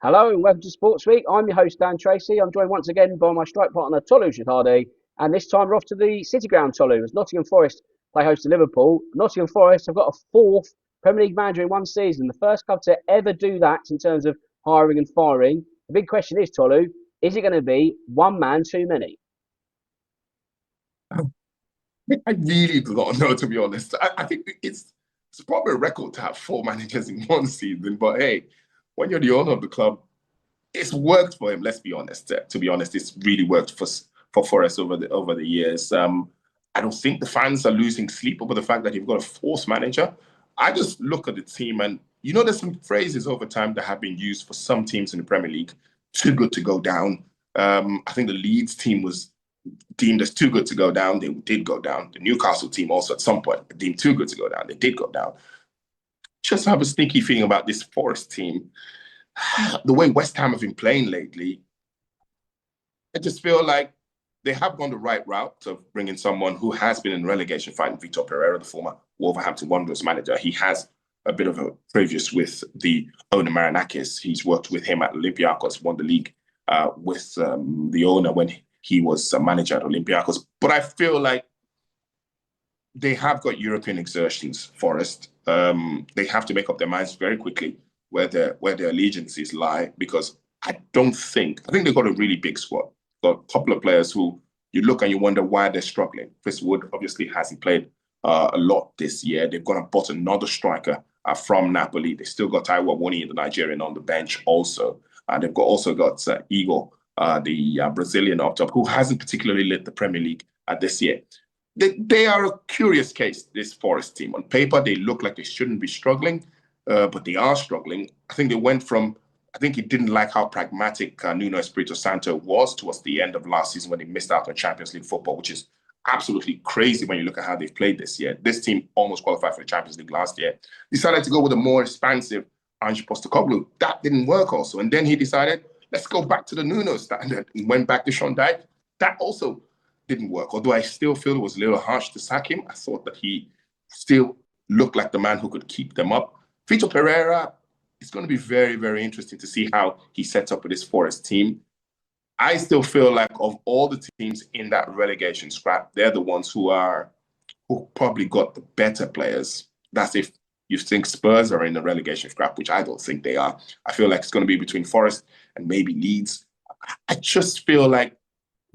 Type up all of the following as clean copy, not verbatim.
Hello and welcome to Sports Week. I'm your host Dan Tracy. I'm joined once again by my strike partner Tolu Shahadi, and this time we're off to the City Ground, Tolu, as Nottingham Forest play host to Liverpool. Nottingham Forest have got a fourth Premier League manager in one season, the first club to ever do that in terms of hiring and firing. The big question is, Tolu, is it going to be one man too many? I really do not know, to be honest. I think it's probably a record to have four managers in one season. But hey, when you're the owner of the club, it's worked for him. Let's be honest. To be honest, it's really worked for Forest over the years. I don't think the fans are losing sleep over the fact that you've got a fourth manager. I just look at the team, and there's some phrases over time that have been used for some teams in the Premier League. Too good to go down. I think the Leeds team was deemed as too good to go down. They did go down. The Newcastle team also at some point deemed too good to go down. They did go down. Just have a sneaky feeling about this Forest team. The way West Ham have been playing lately, I just feel like they have gone the right route of bringing someone who has been in relegation fighting Vitor Pereira, the former Wolverhampton Wanderers manager. He has a bit of a previous with the owner Marinakis. He's worked with him at Olympiacos, won the league with the owner when he was a manager at Olympiacos. But I feel like they have got European exertions, Forest. They have to make up their minds very quickly where their allegiances lie, because I think they've got a really big squad. Got a couple of players who you look and you wonder why they're struggling. Chris Wood obviously hasn't played a lot this year. They've gone and bought another striker from Napoli. They still got Taiwo Awoniyi, the Nigerian, on the bench also. They've also got Igor, the Brazilian up top, who hasn't particularly led the Premier League this year. They are a curious case, this Forest team. On paper, they look like they shouldn't be struggling, but they are struggling. I think he didn't like how pragmatic Nuno Espirito Santo was towards the end of last season when he missed out on Champions League football, which is absolutely crazy when you look at how they've played this year. This team almost qualified for the Champions League last year. Decided to go with a more expansive Ange Postecoglou. That didn't work also. And then he decided, let's go back to the Nuno standard, and went back to Sean Dyche. That also didn't work. Although I still feel it was a little harsh to sack him. I thought that he still looked like the man who could keep them up. Vitor Pereira, it's going to be very, very interesting to see how he sets up with his Forest team. I still feel like of all the teams in that relegation scrap, they're the ones who probably got the better players. That's if you think Spurs are in the relegation scrap, which I don't think they are. I feel like it's going to be between Forest and maybe Leeds. I just feel like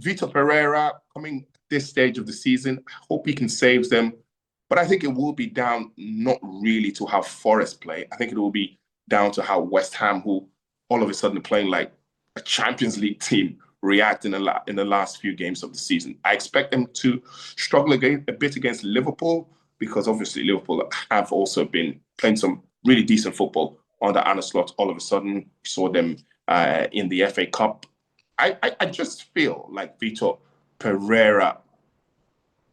Vitor Pereira coming this stage of the season, I hope he can save them. But I think it will be down not really to how Forest play. I think it will be down to how West Ham, who all of a sudden are playing like a Champions League team, react in the last few games of the season. I expect them to struggle a bit against Liverpool, because obviously Liverpool have also been playing some really decent football under Arne Slot. All of a sudden, we saw them in the FA Cup. I just feel like Vitor Pereira,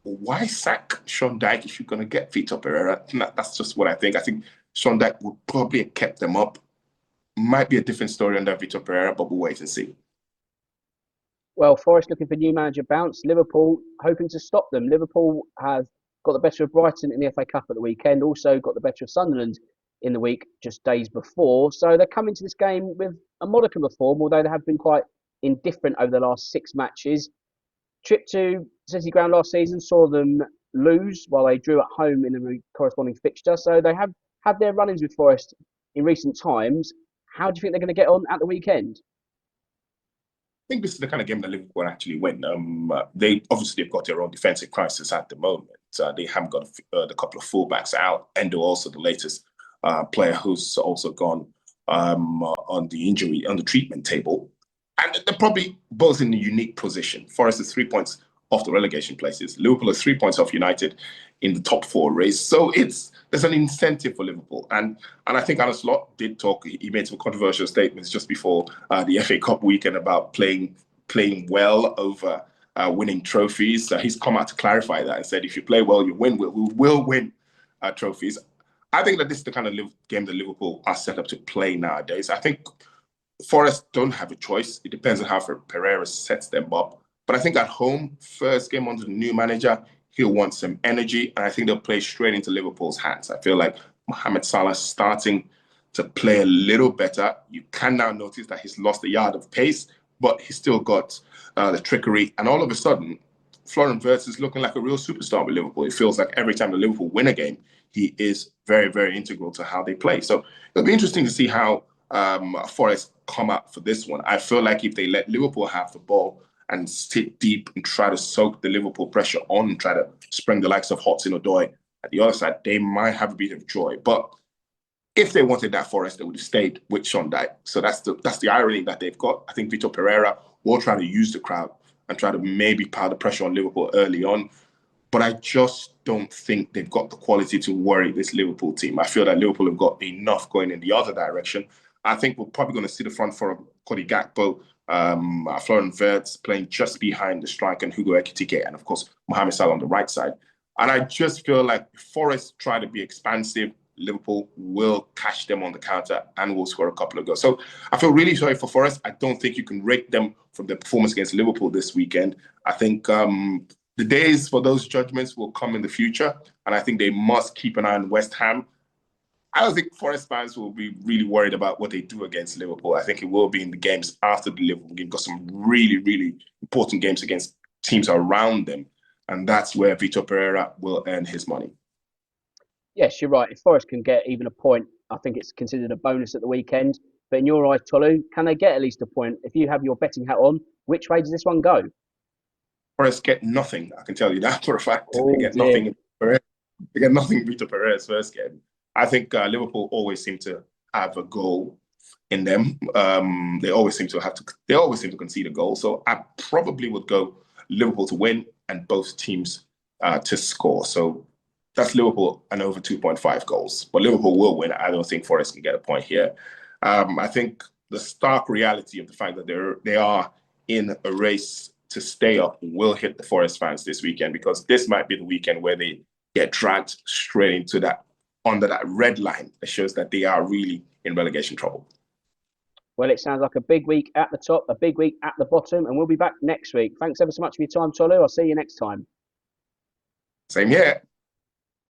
why sack Sean Dyche if you're going to get Vitor Pereira? That's just what I think. I think Sean Dyche would probably have kept them up. Might be a different story under Vitor Pereira, but we'll wait and see. Well, Forest looking for new manager bounce. Liverpool hoping to stop them. Liverpool have got the better of Brighton in the FA Cup at the weekend. Also got the better of Sunderland in the week just days before. So they're coming to this game with a modicum of form, although they have been quite indifferent over the last 6 matches. Trip to City Ground last season saw them lose while they drew at home in a corresponding fixture. So they have had their run-ins with Forest in recent times. How do you think they're going to get on at the weekend? I think this is the kind of game that Liverpool actually win. They obviously have got their own defensive crisis at the moment. They haven't got the couple of fullbacks out. Endo also the latest player who's also gone on the treatment table. And they're probably both in a unique position. Forest is 3 points off the relegation places. Liverpool is 3 points off United in the top 4 race. So there's an incentive for Liverpool. And I think Arne Slot did talk. He made some controversial statements just before the FA Cup weekend about playing well over winning trophies. He's come out to clarify that and said, if you play well, you win. We will win trophies. I think that this is the kind of game that Liverpool are set up to play nowadays. I think Forest don't have a choice. It depends on how Pereira sets them up. But I think at home, first game under the new manager, he'll want some energy, and I think they'll play straight into Liverpool's hands. I feel like Mohamed Salah starting to play a little better. You can now notice that he's lost a yard of pace, but he's still got the trickery. And all of a sudden, Florian Wirtz is looking like a real superstar with Liverpool. It feels like every time the Liverpool win a game, he is very, very integral to how they play. So it'll be interesting to see how Forest come up for this one. I feel like if they let Liverpool have the ball and sit deep and try to soak the Liverpool pressure on and try to spring the likes of Hudson-Odoi at the other side, they might have a bit of joy. But if they wanted that Forest, they would have stayed with Sean Dyche. So that's the irony that they've got. I think Vitor Pereira will try to use the crowd and try to maybe pile the pressure on Liverpool early on. But I just don't think they've got the quality to worry this Liverpool team. I feel that Liverpool have got enough going in the other direction. I think we're probably going to see the front four of Cody Gakpo, Florian Wirtz playing just behind the striker and Hugo Ekitike, and of course, Mohamed Salah on the right side. And I just feel like if Forest try to be expansive, Liverpool will catch them on the counter and will score a couple of goals. So I feel really sorry for Forest. I don't think you can rate them from their performance against Liverpool this weekend. I think the days for those judgments will come in the future, and I think they must keep an eye on West Ham. I don't think Forest fans will be really worried about what they do against Liverpool. I think it will be in the games after the Liverpool game. Got some really, really important games against teams around them, and that's where Vitor Pereira will earn his money. Yes, you're right. If Forest can get even a point, I think it's considered a bonus at the weekend. But in your eyes, Tolu, can they get at least a point? If you have your betting hat on, which way does this one go? Forest get nothing. I can tell you that for a fact. They Oh get dear. nothing. They get nothing in Vitor Pereira's first game. I think Liverpool always seem to have a goal in them. They always seem to concede a goal. So I probably would go Liverpool to win and both teams to score. So that's Liverpool and over 2.5 goals. But Liverpool will win. I don't think Forest can get a point here. I think the stark reality of the fact that they are in a race to stay up will hit the Forest fans this weekend, because this might be the weekend where they get dragged straight into that, under that red line that shows that they are really in relegation trouble. Well, it sounds like a big week at the top, a big week at the bottom, and we'll be back next week. Thanks ever so much for your time, Tolu. I'll see you next time. Same here.